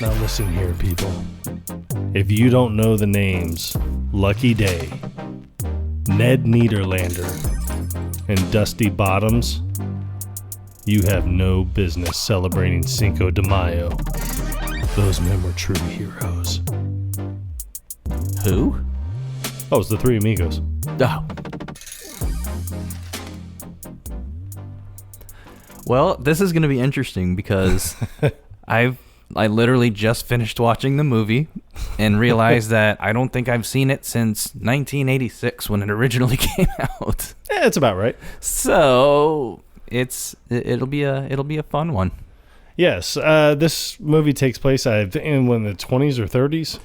Now listen here, people. If you don't know the names Lucky Day, Ned Niederlander, and Dusty Bottoms, you have no business celebrating Cinco de Mayo. Those men were true heroes. Who? Oh, it's the Three Amigos. Oh. Well, this is going to be interesting because I literally just finished watching the movie and realized that I don't think I've seen it since 1986 when it originally came out. Yeah, it's about right. So it'll be a fun one. Yes, this movie takes place in the 20s or 30s.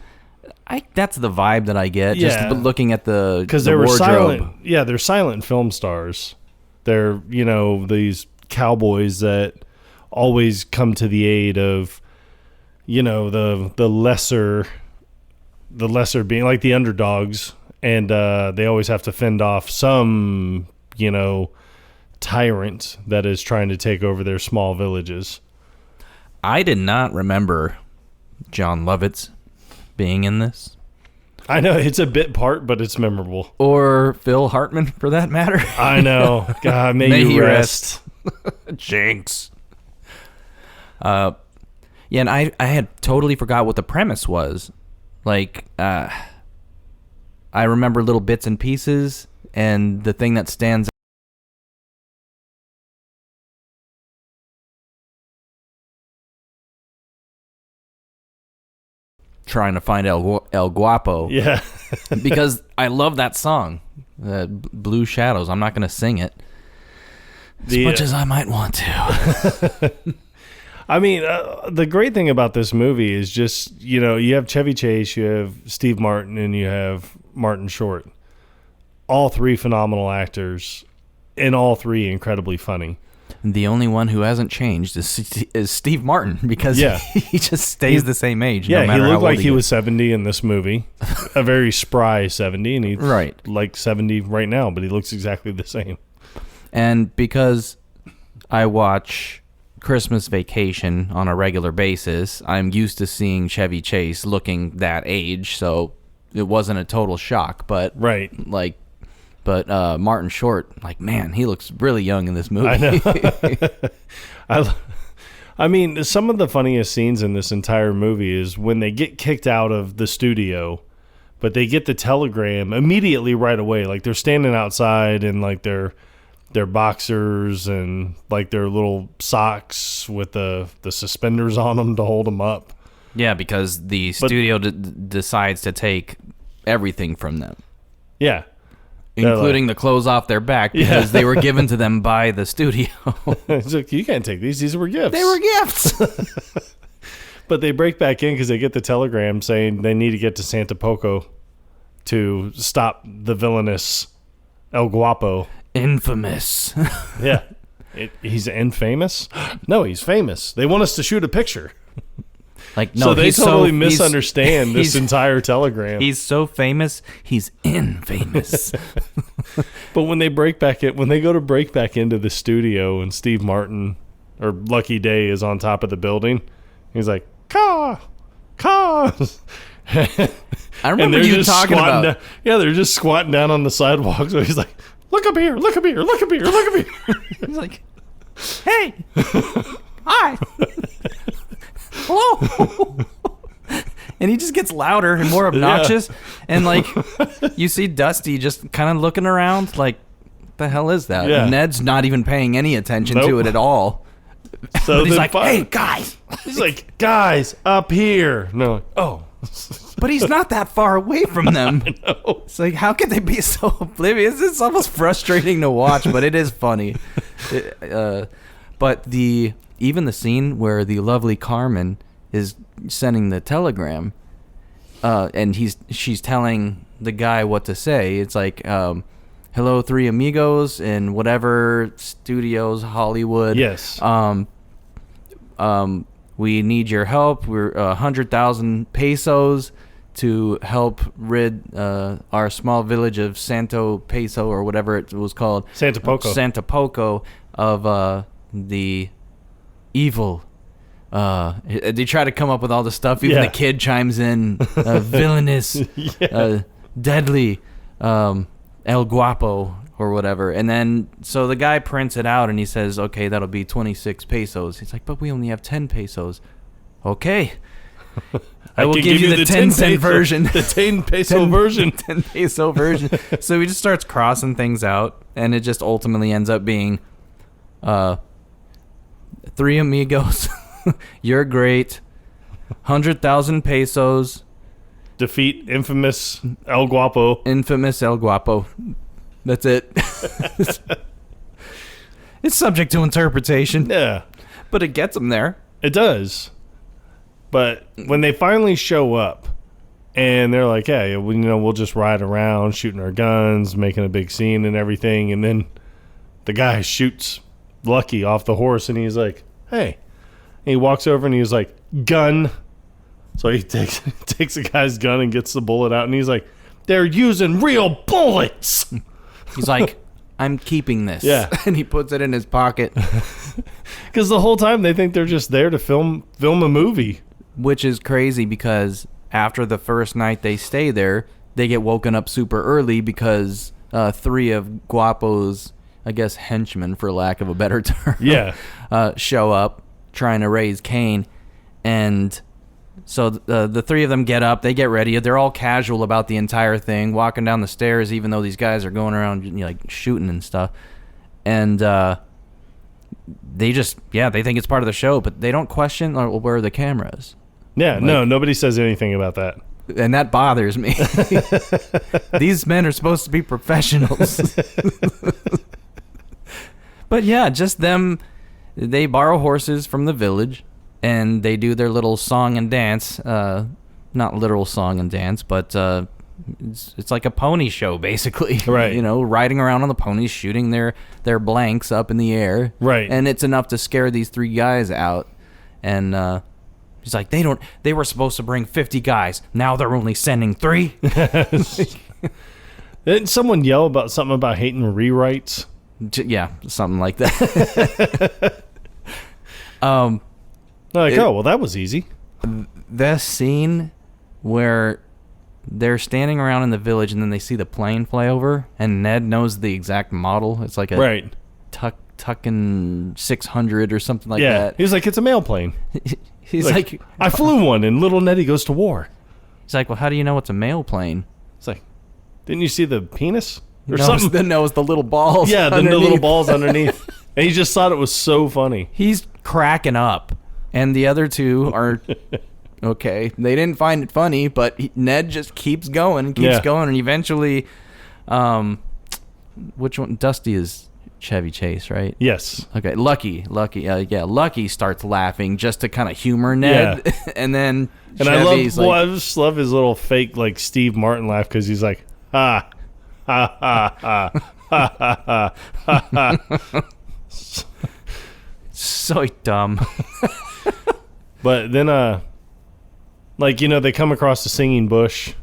That's the vibe that I get. Yeah. Just looking at the because they were wardrobe. silent. Yeah, they're silent film stars. They're these cowboys that always come to the aid of the lesser being like the underdogs, and they always have to fend off some tyrant that is trying to take over their small villages. I did not remember John Lovitz being in this. I know it's a bit part, but it's memorable. Or Phil Hartman, for that matter. I know. God, may you rest. Jinx. Yeah, and I had totally forgot what the premise was. Like, I remember little bits and pieces, and the thing that stands trying to find El Guapo. Yeah. Because I love that song, Blue Shadows. I'm not going to sing it as much as I might want to. I mean, the great thing about this movie is just, you have Chevy Chase, you have Steve Martin, and you have Martin Short. All three phenomenal actors, and all three incredibly funny. The only one who hasn't changed is Steve Martin, because he just stays the same age. Yeah, no matter he looked how old like he was 70 in this movie. A very spry 70, and he's like 70 right now, but he looks exactly the same. And because I watch Christmas Vacation on a regular basis, I'm used to seeing Chevy Chase looking that age, so it wasn't a total shock. But Martin Short, man, he looks really young in this movie. I know. I mean, some of the funniest scenes in this entire movie is when they get kicked out of the studio, but they get the telegram immediately right away. Like, they're standing outside in like their boxers and like their little socks with the suspenders on them to hold them up. Yeah, because the studio decides to take everything from them. Yeah. Including the clothes off their back, because they were given to them by the studio. It's like, you can't take these. These were gifts. They were gifts. But they break back in because they get the telegram saying they need to get to Santa Poco to stop the villainous El Guapo. Infamous. Yeah. He's infamous? No, he's famous. They want us to shoot a picture. So they totally misunderstand this entire telegram. He's so famous, he's infamous. But when they go to break back into the studio, and Steve Martin or Lucky Day is on top of the building, he's like, "Caw, caw." I remember you talking about. They're just squatting down on the sidewalk. So he's like, "Look up here, look up here, look up here, look up here." He's like, "Hey, hi." Hello. And he just gets louder and more obnoxious. And you see Dusty just kind of looking around like, what the hell is that? Yeah. Ned's not even paying any attention to it at all. So he's like, "Hey, guys." He's like, "Guys, up here." No, oh. But he's not that far away from them. I know. It's like, how could they be so oblivious? It's almost frustrating to watch, but it is funny. But even the scene where the lovely Carmen is sending the telegram, and she's telling the guy what to say. It's like, "Hello, Three Amigos in whatever studios, Hollywood. Yes. We need your help. We're 100,000 pesos to help rid our small village of Santo Peso," or whatever it was called. Santa Poco. Santa Poco, of the evil They try to come up with all the stuff. Even the kid chimes in, villainous, deadly, El Guapo or whatever. And then, so the guy prints it out and he says, okay, that'll be 26 pesos. He's like, but we only have 10 pesos. Okay. I will give you the 10 cent version. The 10 peso version. 10 peso version. So he just starts crossing things out, and it just ultimately ends up being 3 amigos. You're great. 100,000 pesos. Defeat infamous El Guapo. Infamous El Guapo. That's it. It's subject to interpretation. Yeah. But it gets them there. It does. But when they finally show up and they're like, hey, we'll just ride around shooting our guns, making a big scene and everything. And then the guy shoots Lucky off the horse and he's like, hey. And he walks over and he's like, gun. So he takes the guy's gun and gets the bullet out. And he's like, they're using real bullets. He's like, I'm keeping this. Yeah. And he puts it in his pocket. Because the whole time they think they're just there to film a movie. Which is crazy because after the first night they stay there, they get woken up super early because 3 of Guapo's, I guess, henchmen, for lack of a better term, show up trying to raise Cain. And so the 3 of them get up, they get ready. They're all casual about the entire thing, walking down the stairs, even though these guys are going around like shooting and stuff. And they just, they think it's part of the show, but they don't question where are the cameras. Yeah, no, nobody says anything about that. And that bothers me. These men are supposed to be professionals. But yeah, just them. They borrow horses from the village, and they do their little song and dance. Not literal song and dance, but it's like a pony show, basically. Right. Riding around on the ponies, shooting their blanks up in the air. Right. And it's enough to scare these 3 guys out. And he's like, they were supposed to bring 50 guys. Now they're only sending 3. Didn't someone yell about something about hating rewrites? Yeah, something like that. Well, that was easy. The scene where they're standing around in the village and then they see the plane fly over and Ned knows the exact model. It's like a Tuckin 600 or something like that. He was like, it's a mail plane. He's like, I flew one and little Nettie goes to war. He's like, well, how do you know it's a mail plane? It's like, didn't you see the penis? Or something? No, it's the little balls. Yeah, the little balls underneath. And he just thought it was so funny. He's cracking up. And the other 2 are okay. They didn't find it funny, but Ned just keeps going and keeps going. And eventually, which one? Dusty is Chevy Chase, right? Yes. Okay, Lucky. Lucky starts laughing just to kind of humor Ned. Yeah. And then Chevy's I just love his little fake, like, Steve Martin laugh because he's like, ha, ha, ha, ha, ha, ha, ha, ha. So dumb. But then, they come across the singing bush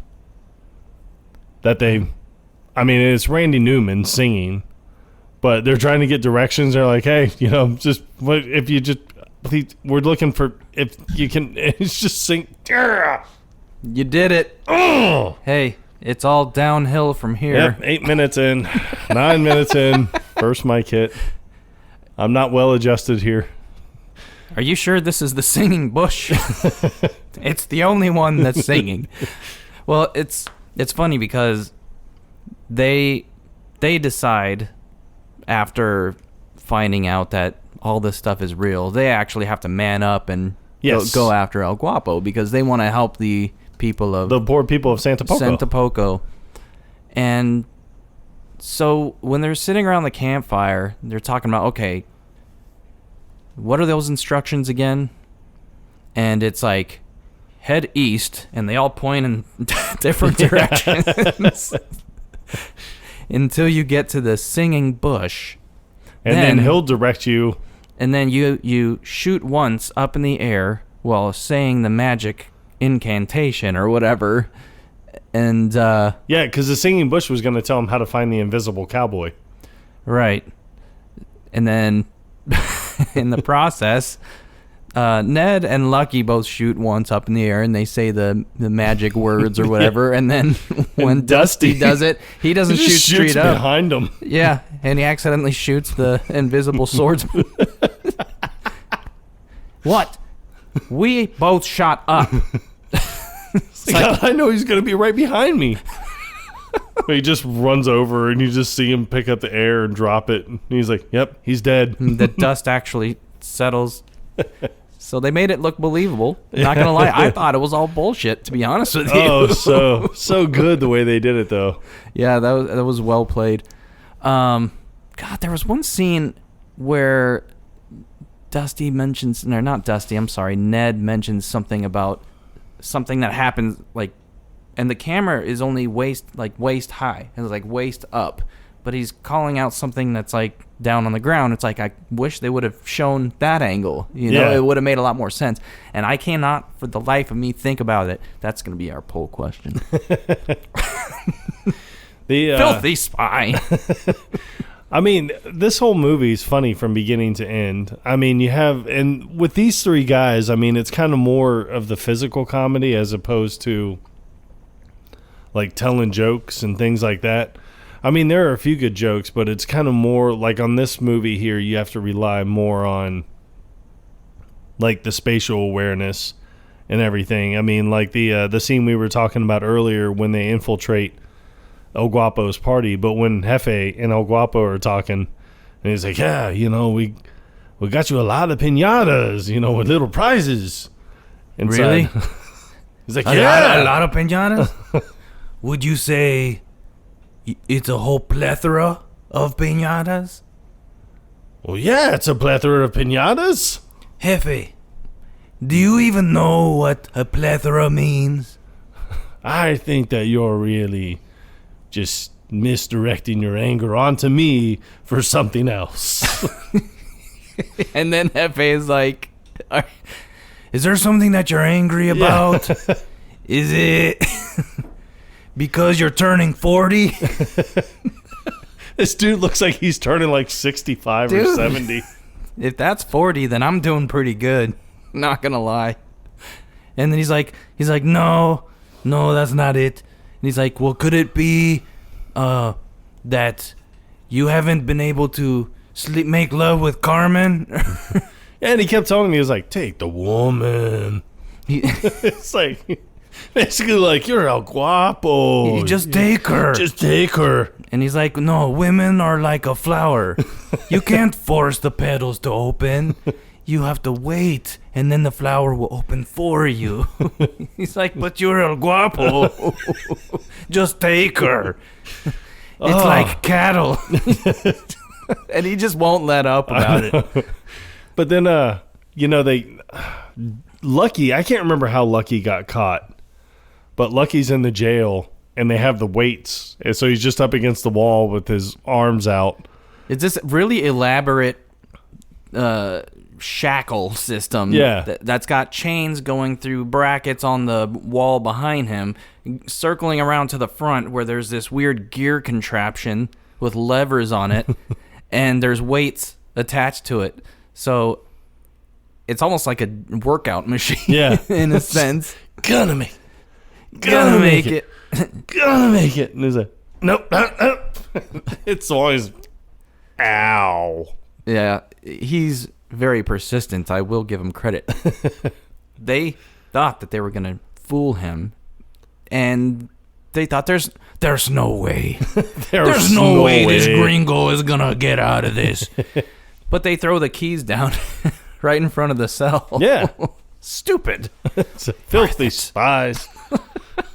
it's Randy Newman singing, but they're trying to get directions. They're like, hey, we're looking for, if you can, it's just sing. You did it. Oh! Hey, it's all downhill from here. Yep, 8 minutes in, 9 minutes in, first mic hit. I'm not well adjusted here. Are you sure this is the singing bush? It's the only one that's singing. Well, it's funny because they decide after finding out that all this stuff is real, they actually have to man up and go after El Guapo because they want to help the people of the poor people of Santa Poco. And so when they're sitting around the campfire, they're talking about, okay, what are those instructions again? And it's like, head east, and they all point in different directions until you get to the singing bush. And then he'll direct you. And then you shoot once up in the air while saying the magic incantation or whatever. And because the singing bush was going to tell him how to find the invisible cowboy. Right. And then in the process, Ned and Lucky both shoot once up in the air, and they say the magic words or whatever. And then when Dusty does it, he doesn't shoot straight up behind him. Yeah, and he accidentally shoots the invisible swordsman. What? We both shot up. I know he's gonna be right behind me. He just runs over, and you just see him pick up the air and drop it. And he's like, "Yep, he's dead." The dust actually settles. So they made it look believable. Not gonna lie, I thought it was all bullshit, to be honest with you. Oh, so good the way they did it, though. Yeah, that was well played. God, there was one scene where Dusty mentions, no, not Dusty, I'm sorry, Ned mentions something about something that happens, like, and the camera is only waist high. It's like waist up. But he's calling out something that's like down on the ground. It's like, I wish they would have shown that angle. You know, it would have made a lot more sense. And I cannot, for the life of me, think about it. That's going to be our poll question. Filthy spy. I mean, this whole movie is funny from beginning to end. I mean, and with these three guys, I mean, it's kind of more of the physical comedy as opposed to like telling jokes and things like that. I mean, there are a few good jokes, but it's kind of more like on this movie here, you have to rely more on like the spatial awareness and everything. I mean, like the scene we were talking about earlier when they infiltrate El Guapo's party, but when Jefe and El Guapo are talking, and he's like, "Yeah, you know, we got you a lot of piñatas, you know, with little prizes." Inside. Really? He's like, "Yeah, a lot of piñatas." Would you say it's a whole plethora of piñatas? Well, yeah, it's a plethora of piñatas. Jefe, do you even know what a plethora means? I think that you're really just misdirecting your anger onto me for something else. And then Jefe is like, is there something that you're angry about? Yeah. Is it because you're turning 40? This dude looks like he's turning like 65 or 70. If that's 40, then I'm doing pretty good. Not gonna lie. And then he's like, no, that's not it. And he's like, well, could it be that you haven't been able to make love with Carmen? And he kept telling me, he was like, take the woman. It's like, basically like, you're El Guapo. You just take her. Just take her. And he's like, no, women are like a flower. You can't force the petals to open. You have to wait, and then the flower will open for you. He's like, but you're El Guapo. Just take her. It's like cattle. And he just won't let up about it. But then, Lucky, I can't remember how Lucky got caught, but Lucky's in the jail, and they have the weights, and so he's just up against the wall with his arms out. It's this really elaborate shackle system that's got chains going through brackets on the wall behind him, circling around to the front where there's this weird gear contraption with levers on it, and there's weights attached to it. So it's almost like a workout machine, in a sense. Gonna make it. Gonna make it. And he's like, nope. It's always, ow. Yeah, he's very persistent. I will give him credit. They thought that they were gonna fool him, and they thought there's no way. There's no way this gringo is gonna get out of this. But they throw the keys down right in front of the cell. Yeah. Stupid. It's a filthy spies.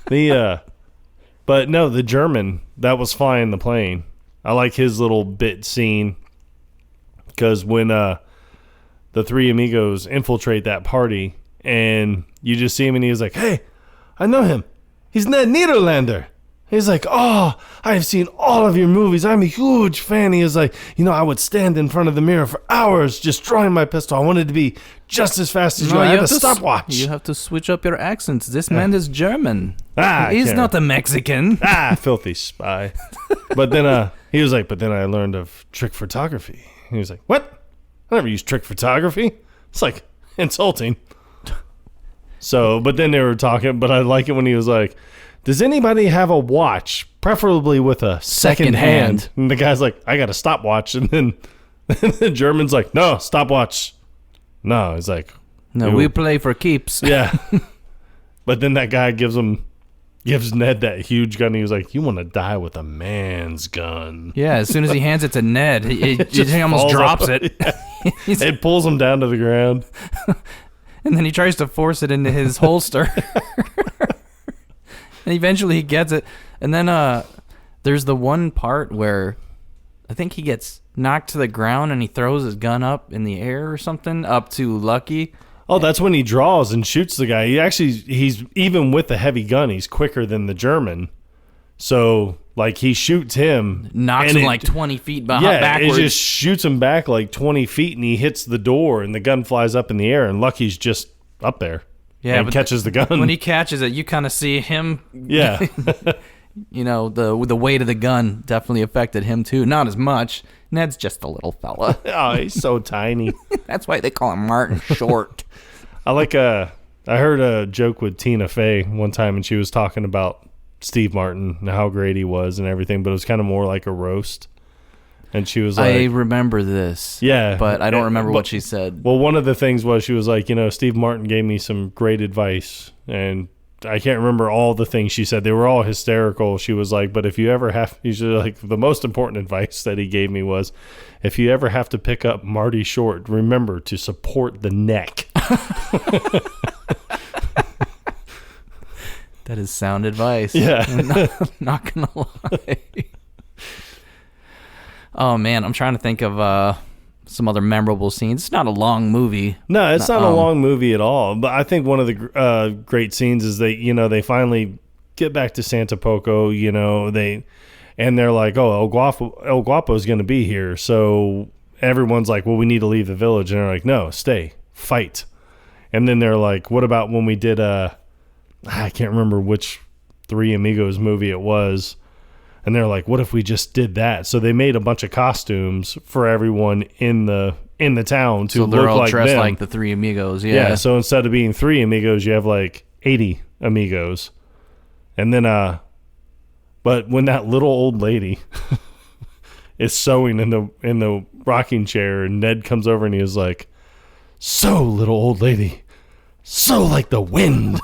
But no, the German that was flying the plane. I like his little bit scene because when the three amigos infiltrate that party and you just see him and he's like, hey, I know him. He's Ned Niederlander. He's like, oh, I've seen all of your movies. I'm a huge fan. He is like, I would stand in front of the mirror for hours just drawing my pistol. I wanted to be just as fast as you. I had a stopwatch. You have to switch up your accents. This man is German. He's not a Mexican. Filthy spy. But then he was like, but then I learned of trick photography. He was like, what? I never used trick photography. It's like, insulting. So, but then they were talking, but I like it when he was like, does anybody have a watch, preferably with a second hand? And the guy's like, I got a stopwatch. And then the German's like, no, stopwatch. No, he's like, no, we play for keeps. Yeah. But then that guy gives Ned that huge gun. He was like, you want to die with a man's gun. Yeah, as soon as he hands it to Ned, he almost drops it. Yeah. It pulls him down to the ground. And then he tries to force it into his holster. And eventually he gets it. And then there's the one part where I think he gets knocked to the ground and he throws his gun up in the air or something, up to Lucky. Oh, that's when he draws and shoots the guy. He's even with the heavy gun, he's quicker than the German. So, like, he shoots him. Knocks him like 20 feet backwards. It just shoots him back like 20 feet, and he hits the door, and the gun flies up in the air, and Lucky's just up there. Yeah, and catches the gun. When he catches it, you kind of see him. Yeah. You know, the weight of the gun definitely affected him, too. Not as much. Ned's just a little fella. Oh, he's so tiny. That's why they call him Martin Short. I heard a joke with Tina Fey one time, and she was talking about Steve Martin and how great he was and everything, but it was kind of more like a roast. And she was like, I remember this. Yeah. But I don't remember what she said. Well, one of the things was she was like, Steve Martin gave me some great advice, and I can't remember all the things she said. They were all hysterical. She was like, but if you ever have, usually like the most important advice that he gave me was, if you ever have to pick up Marty Short, remember to support the neck. That is sound advice. Yeah. Not gonna lie. Oh man, I'm trying to think of some other memorable scenes. It's not a long movie. No, it's not a long movie at all. But I think one of the great scenes is they finally get back to Santa Poco. They're like, oh, El Guapo is going to be here. So everyone's like, well, we need to leave the village. And they're like, no, stay, fight. And then they're like, what about when we did I can't remember which Three Amigos movie it was. And they're like, what if we just did that? So they made a bunch of costumes for everyone in the town to look like them. So they're all dressed like the Three Amigos, yeah. Yeah, so instead of being 3 Amigos, you have like 80 Amigos. And then, but when that little old lady is sewing in the rocking chair, and Ned comes over and he is like, "So, little old lady, so like the wind,"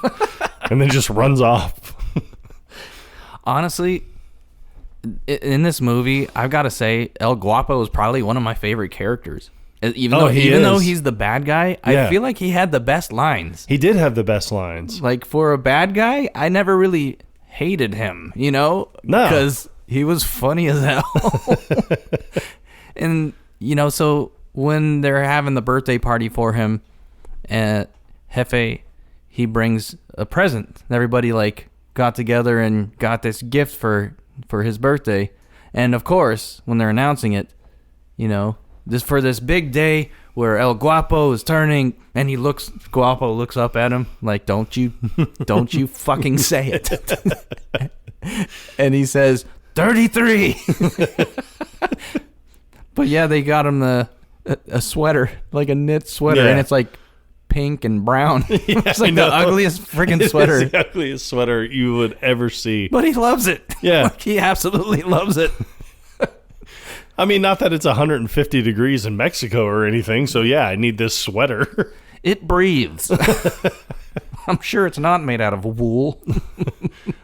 and then just runs off. Honestly, in this movie, I've got to say, El Guapo is probably one of my favorite characters. Even though he's the bad guy, I feel like he had the best lines. He did have the best lines. Like, for a bad guy, I never really hated him, No. Because he was funny as hell. And, so when they're having the birthday party for him, Jefe, he brings a present. Everybody, got together and got this gift for his birthday. And, of course, when they're announcing it, for this big day where El Guapo is turning, and Guapo looks up at him like, don't you fucking say it. And he says, 33. But yeah, they got him a sweater, like a knit sweater, and it's like pink and brown. Yeah, it's like the ugliest freaking sweater. It's the ugliest sweater you would ever see. But he loves it. Yeah. He absolutely loves it. I mean, not that it's 150 degrees in Mexico or anything, so yeah, I need this sweater. It breathes. I'm sure it's not made out of wool.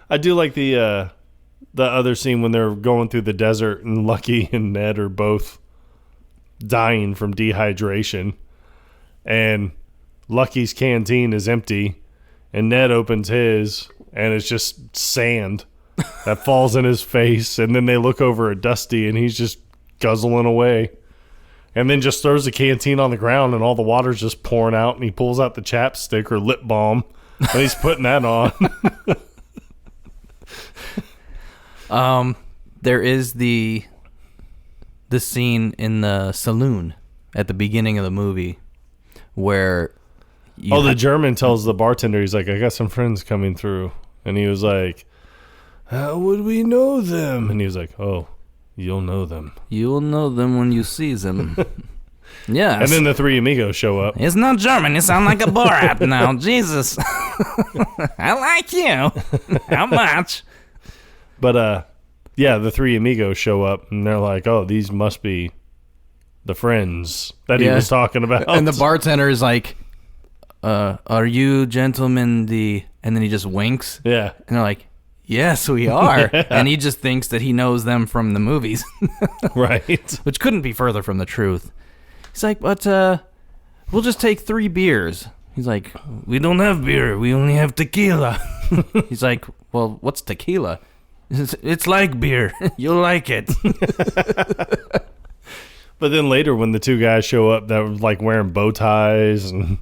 I do like the other scene when they're going through the desert and Lucky and Ned are both dying from dehydration. And Lucky's canteen is empty, and Ned opens his, and it's just sand that falls in his face. And then they look over at Dusty, and he's just guzzling away, and then just throws the canteen on the ground, and all the water's just pouring out, and he pulls out the chapstick or lip balm, and he's putting that on. There is the scene in the saloon at the beginning of the movie where the German tells the bartender, he's like, I got some friends coming through, and he was like, how would we know them? And he was like, oh, you'll know them. You'll know them when you see them. Yes. And then the three amigos show up. It's not German. You sound like a Borat now. Jesus. I like you. How much? But, yeah, the three amigos show up, and they're like, oh, these must be the friends that he was talking about. And the bartender is like, are you gentlemen the... And then he just winks. Yeah. And they're like, yes, we are. Yeah. And he just thinks that he knows them from the movies. Right. Which couldn't be further from the truth. He's like, but we'll just take 3 beers. He's like, we don't have beer. We only have tequila. He's like, well, what's tequila? It's like beer. You'll like it. But then later when the two guys show up that were like wearing bow ties and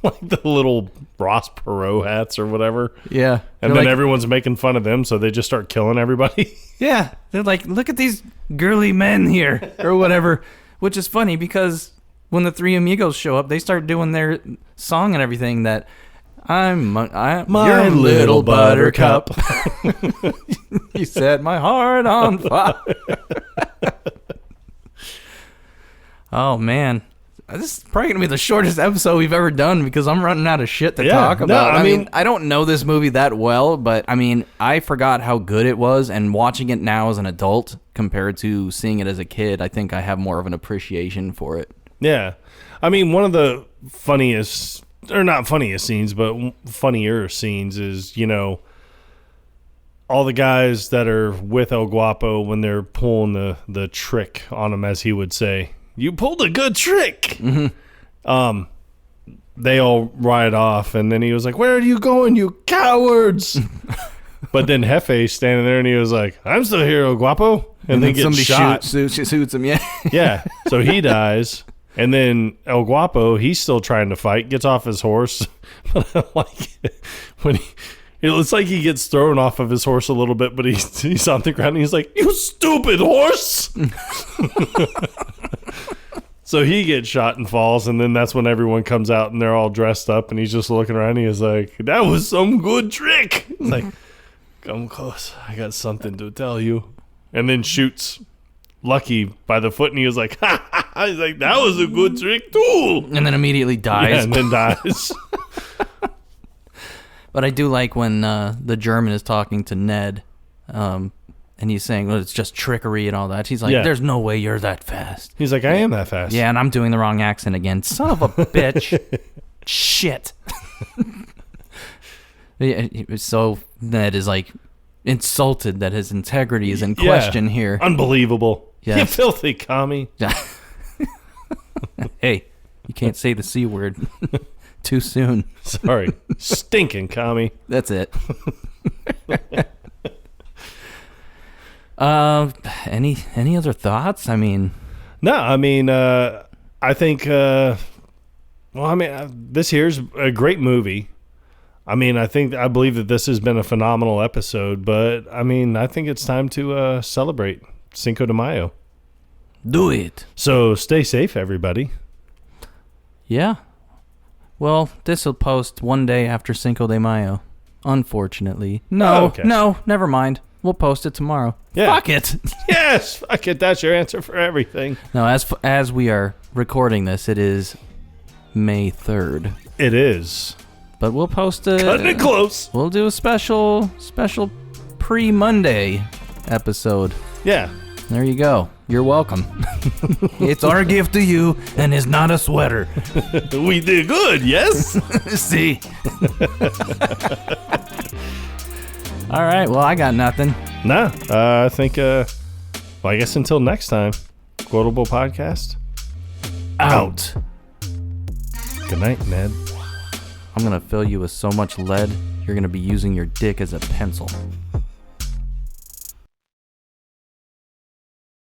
like the little Ross Perot hats or whatever. Yeah. And then everyone's making fun of them, so they just start killing everybody. Yeah. They're like, look at these girly men here or whatever. Which is funny because when the three amigos show up, they start doing their song and everything that I'm my your little buttercup. You set my heart on fire. Oh, man. This is probably going to be the shortest episode we've ever done because I'm running out of shit to talk about. I mean, I don't know this movie that well, but I mean, I forgot how good it was, and watching it now as an adult compared to seeing it as a kid, I think I have more of an appreciation for it. Yeah. I mean, one of the funniest, or not funniest scenes, but funnier scenes is, you know, all the guys that are with El Guapo when they're pulling the trick on him, as he would say. You pulled a good trick. Mm-hmm. They all ride off, and then he was like, where are you going, you cowards? But then Hefe's standing there, and he was like, I'm still here, El Guapo. And then gets shot. Shoots him, yeah. Yeah, so he dies. And then El Guapo, he's still trying to fight, gets off his horse. But I like it when it's like he gets thrown off of his horse a little bit, but he's on the ground, and he's like, you stupid horse! So he gets shot and falls, and then that's when everyone comes out, and they're all dressed up, and he's just looking around, and he's like, that was some good trick! He's like, come close, I got something to tell you. And then shoots Lucky by the foot, and he was like, ha ha ha! He's like, that was a good trick, too! And then immediately dies. Yeah, and then dies. But I do like when the German is talking to Ned, and he's saying, well, it's just trickery and all that. He's like, there's no way you're that fast. He's like, I am that fast. Yeah, and I'm doing the wrong accent again. Son of a bitch. Shit. So Ned is like insulted that his integrity is in question here. Unbelievable. Yes. You filthy commie. Hey, you can't say the C word too soon. Sorry. Stinking commie. That's it. Any other thoughts? I mean, no. I mean, I think. This here's a great movie. I mean, I believe that this has been a phenomenal episode. But I mean, I think it's time to celebrate Cinco de Mayo. Do it. So stay safe, everybody. Yeah. Well, this will post one day after Cinco de Mayo. Unfortunately. No, never mind. We'll post it tomorrow. Yeah. Fuck it. Yes, fuck it. That's your answer for everything. No, as we are recording this, it is May 3rd. It is. But we'll post a... Cutting it close. We'll do a special pre-Monday episode. Yeah. There you go. You're welcome. It's our gift to you, and it's not a sweater. We did good, yes? See? All right, well, I got nothing. Nah, I think, I guess until next time, Quotable Podcast, out. Good night, Ned. I'm going to fill you with so much lead, you're going to be using your dick as a pencil.